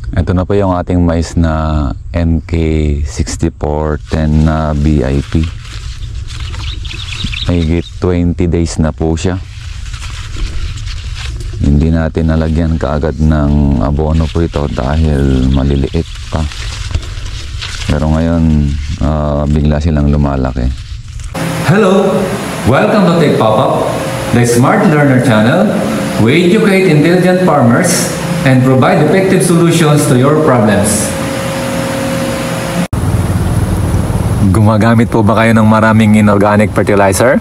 Ito na po yung ating mais na NK6410 na VIP. Mahigit 20 days na po siya. Hindi natin nalagyan kaagad ng abono po ito dahil maliliit pa. Pero ngayon, bigla silang lumalaki. Hello! Welcome to Tech Pop-Up, the Smart Learner channel. We educate intelligent farmers and provide effective solutions to your problems. Gumagamit po ba kayo ng maraming inorganic fertilizer?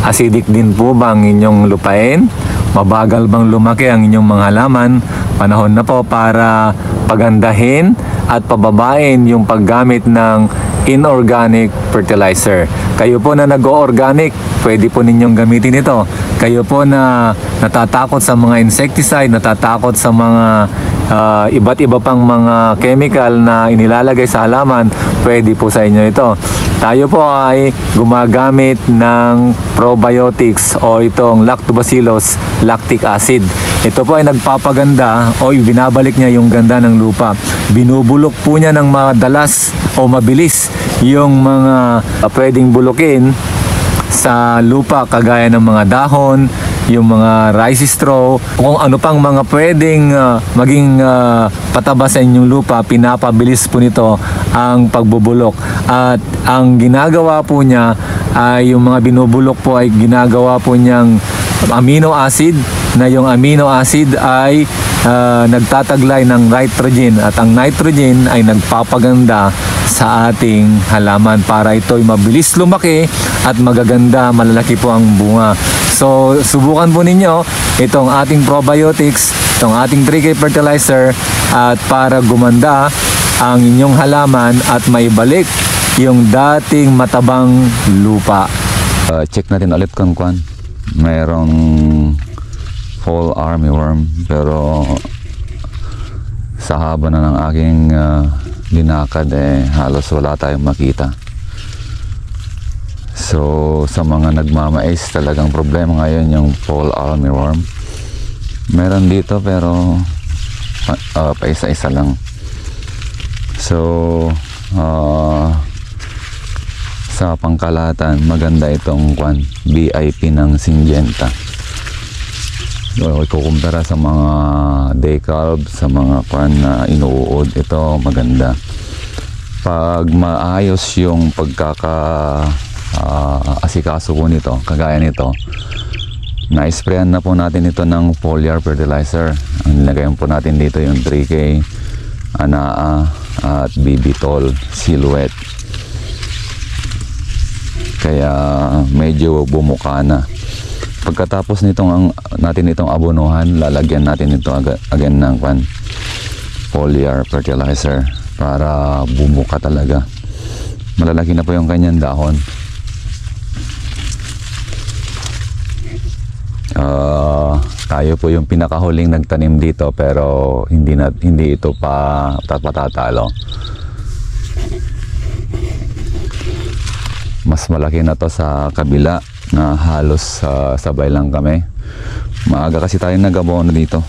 Acidic din po ba ang inyong lupain? Mabagal bang lumaki ang inyong mga halaman? Panahon na po para pagandahin at pababain yung paggamit ng inorganic fertilizer. Kayo po na nag-o-organic, pwede po ninyong gamitin ito. Kayo po na natatakot sa mga insecticide, natatakot sa mga iba't iba pang mga chemical na inilalagay sa halaman, pwede po sa inyo ito. Tayo po ay gumagamit ng probiotics o itong lactobacillus lactic acid. Ito po ay nagpapaganda o binabalik niya yung ganda ng lupa. Binubulok po niya ng madalas o mabilis yung mga pwedeng bulukin sa lupa kagaya ng mga dahon, yung mga rice straw, kung ano pang mga pwedeng maging pataba sa inyong lupa, pinapabilis po nito ang pagbubulok. At ang ginagawa po niya ay yung mga binubulok po ay ginagawa po niyang amino acid, na yung amino acid ay nagtataglay ng nitrogen, at ang nitrogen ay nagpapaganda sa ating halaman para ito'y mabilis lumaki at magaganda, malalaki po ang bunga. So subukan po ninyo itong ating probiotics, itong ating 3K fertilizer, at para gumanda ang inyong halaman at maibalik yung dating matabang lupa. Check natin ulit kung mayroong fall armyworm, pero sa haba na ng aking linakad halos wala tayong makita. So sa mga nagmamais, talagang problema ngayon yung fall armyworm. Meron dito pero paisa-isa lang. So sa pangkalahatan, maganda itong VIP ng Syngenta. Ikukumpara sa mga decarb, sa mga na inuud, ito maganda. Pag maayos yung asikaso ko nito, kagaya nito, na-sprayan na po natin ito ng foliar fertilizer. Ang nilagayan po natin dito yung 3K, Anaa at Bibitol Silhouette. Kaya medyo bumuka na. Pagkatapos natin itong abonohan, lalagyan natin ito again ng foliar fertilizer para bumuka talaga. Malalaki na po yung kanyang dahon. Tayo po yung pinakahuling nagtanim dito, pero hindi ito pa patatalo. Mas malaki na to sa kabila na halos sabay lang kami. Maaga kasi tayo nag-abono dito.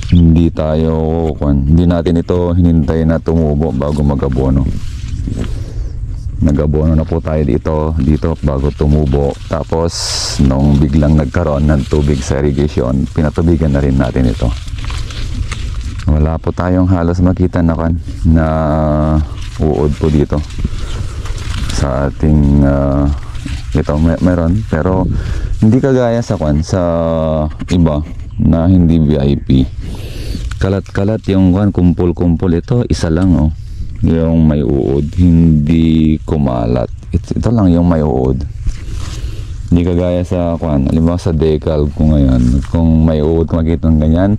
Hindi natin ito hinintay na tumubo bago mag-abono. Nag-abono na po tayo dito bago tumubo. Tapos nung biglang nagkaroon ng tubig sa irrigation, pinatubigan na rin natin ito. Wala po tayong halos makita na uod po dito sa ating ito meron, pero hindi kagaya sa iba na hindi VIP. Kalat-kalat yung kumpul-kumpul. Ito isa lang yung may uod, hindi kumalat. Ito lang yung may uod. Hindi kagaya sa halimbawa sa decal ko ngayon, kung may uod, kung makita ng ganyan,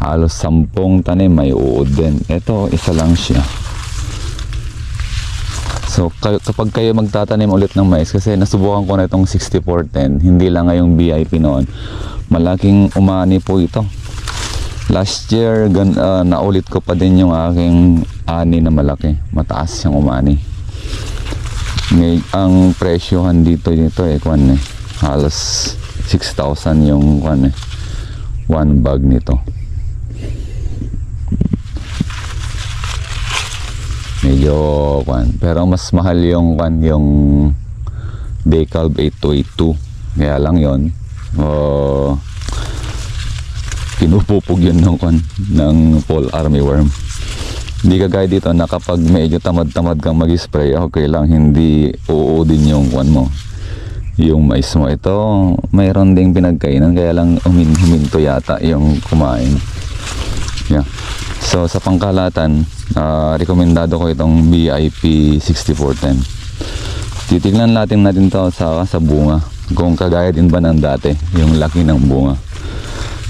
halos 10 tanim may uod din. Ito isa lang siya. So kapag kayo magtatanim ulit ng mais, kasi nasubukan ko na itong 6410, hindi lang ngayong VIP noon, malaking umani po ito. Last year naulit ko pa din yung aking ani na malaki, mataas yung umani. Ang presyohan dito halos 6,000 yung one bag nito. Medyo kwan. Pero mas mahal yung kwan, yung Decalb 8282. Kaya lang yon. Pinupupog yun ng kwan, ng Fall Armyworm. Hindi kagaya dito na kapag medyo tamad-tamad kang mag-spray, okay lang, hindi uudin yung kwan mo, yung mais mo. Ito, mayroon ding pinagkainan, kaya lang huminto yata yung kumain. Yeah. So sa pangkalatan, rekomendado ko itong BIP 6410. Titignan natin to sa bunga, kung kagaya din ba ng dati, yung laki ng bunga.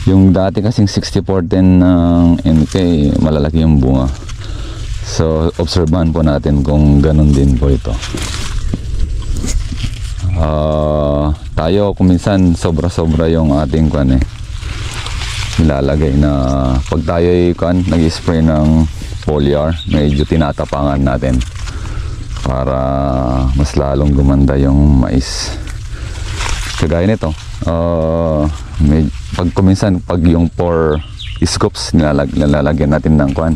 Yung dati kasing 6410 ng NK, malalaki yung bunga. So obserbahan po natin kung ganun din po ito. Tayo kuminsan sobra-sobra yung ating kwan nilalagay na pag tayo nag-spray ng foliar, medyo tinatapangan natin para mas lalong gumanda yung mais. Kagaya nito, pag kuminsan pag yung 4 scoops nilalagyan natin ng 5,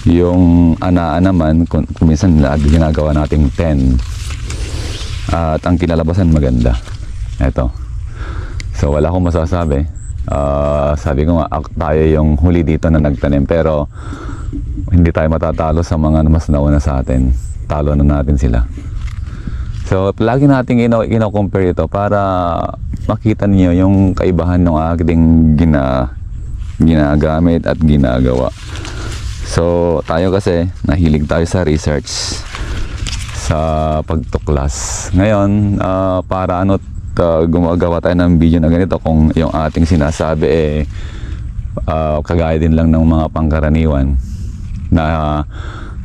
yung ana naman kuminsan ginagawa nating 10, at ang kinalabasan maganda. Ito, so wala akong masasabi. Sabi ko nga, tayo yung huli dito na nagtanim, pero hindi tayo matatalo sa mga mas nauna sa atin. Talo na natin sila. So lagi nating ino-compare ito para makita niyo yung kaibahan ng ating ginagamit at ginagawa. So tayo kasi nahilig tayo sa research, sa pagtuklas. Ngayon para gumagawa tayo ng video na ganito, kung yung ating sinasabi kagaya din lang ng mga pangkaraniwan na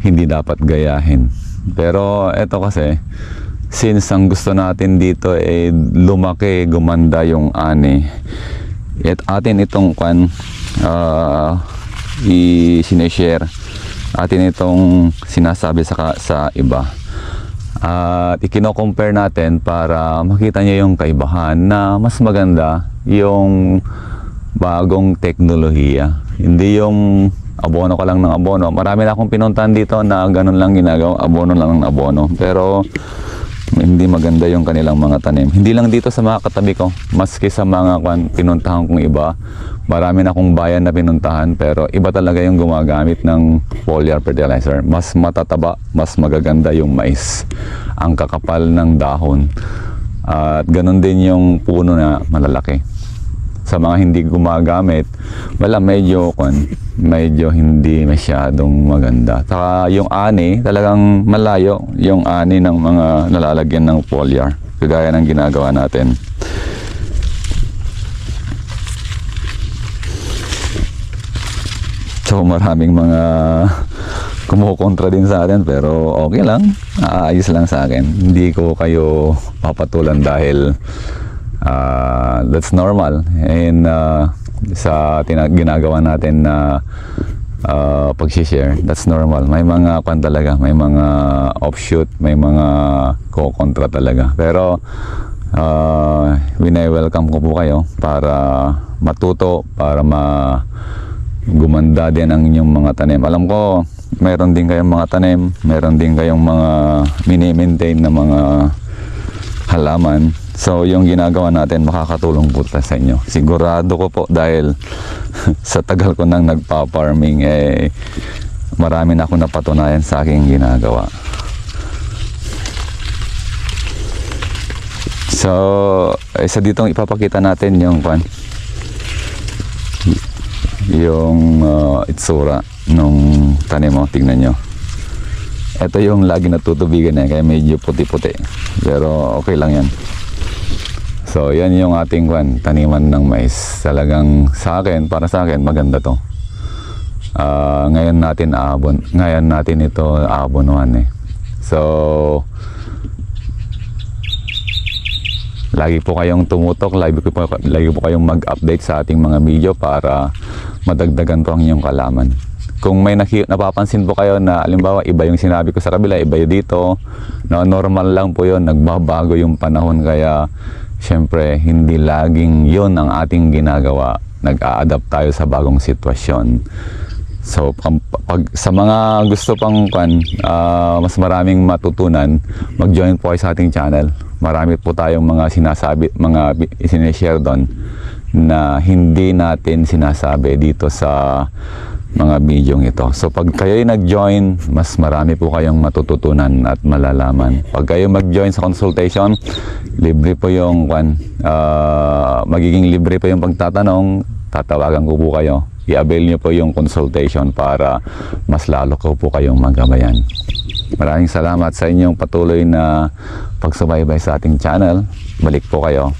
hindi dapat gayahin. Pero eto kasi, since ang gusto natin dito lumaki, gumanda yung ani, at atin itong sineshare, atin itong sinasabi sa iba, at ikino-compare natin para makita niyo yung kaibahan na mas maganda yung bagong teknolohiya. Hindi yung abono ka lang ng abono. Marami na akong pinuntahan dito na ganun lang ginagawa, abono lang ng abono. Pero hindi maganda yung kanilang mga tanim. Hindi lang dito sa mga katabi ko, maski sa mga pinuntahan kong iba. Marami na akong bayan na pinuntahan, pero iba talaga yung gumagamit ng foliar fertilizer. Mas matataba, mas magaganda yung mais. Ang kakapal ng dahon. At ganun din yung puno na malalaki. Sa mga hindi gumagamit, medyo hindi masyadong maganda. Saka yung ani, talagang malayo yung ani ng mga nalalagyan ng foliar, kagaya ng ginagawa natin. So maraming mga kumukontra din sa atin, pero okay lang, ayos lang sa akin. Hindi ko kayo papatulan dahil that's normal. And sa ginagawa natin na pag-share, that's normal. May mga talaga, may mga offshoot, may mga kukontra talaga. Pero welcome ko po kayo para matuto, para gumanda din ang inyong mga tanim. Alam ko, mayroon din kayong mga tanim, mayroon din kayong mga mini-maintain na mga halaman. So yung ginagawa natin makakatulong po sa inyo. Sigurado ko po, dahil sa tagal ko nang nagpa-farming, marami na akong napatunayan sa aking ginagawa. So isa ditong ipapakita natin yung itsura nung tanim mo. Tingnan nyo, ito yung lagi natutubigan kaya medyo puti-puti, pero okay lang yan. So yan yung ating taniman ng mais. Talagang para sa akin maganda to. Ngayon natin ito aabonuhan So lagi po kayong tumutok, lagi po kayong mag-update sa ating mga video para madagdagan po ang inyong kalaman. Kung may napapansin po kayo na halimbawa iba yung sinabi ko sa kabila, iba yung dito, normal lang po yun, nagbabago yung panahon, kaya syempre hindi laging yun ang ating ginagawa. Nag-a-adapt tayo sa bagong sitwasyon. So pag sa mga gusto pang mas maraming matutunan, mag-join po kayo sa ating channel. Marami po tayong mga sinasabi, mga sinishare doon na hindi natin sinasabi dito sa mga video ito. So pag kayo nag-join, mas marami po kayong matututunan at malalaman. Pag kayo mag-join sa consultation, libre po yung magiging libre po yung pagtatanong. Tatawagan ko po kayo. I-avail nyo po yung consultation para mas lalo ko po kayong magabayan. Maraming salamat sa inyong patuloy na pagsubaybay sa ating channel. Balik po kayo.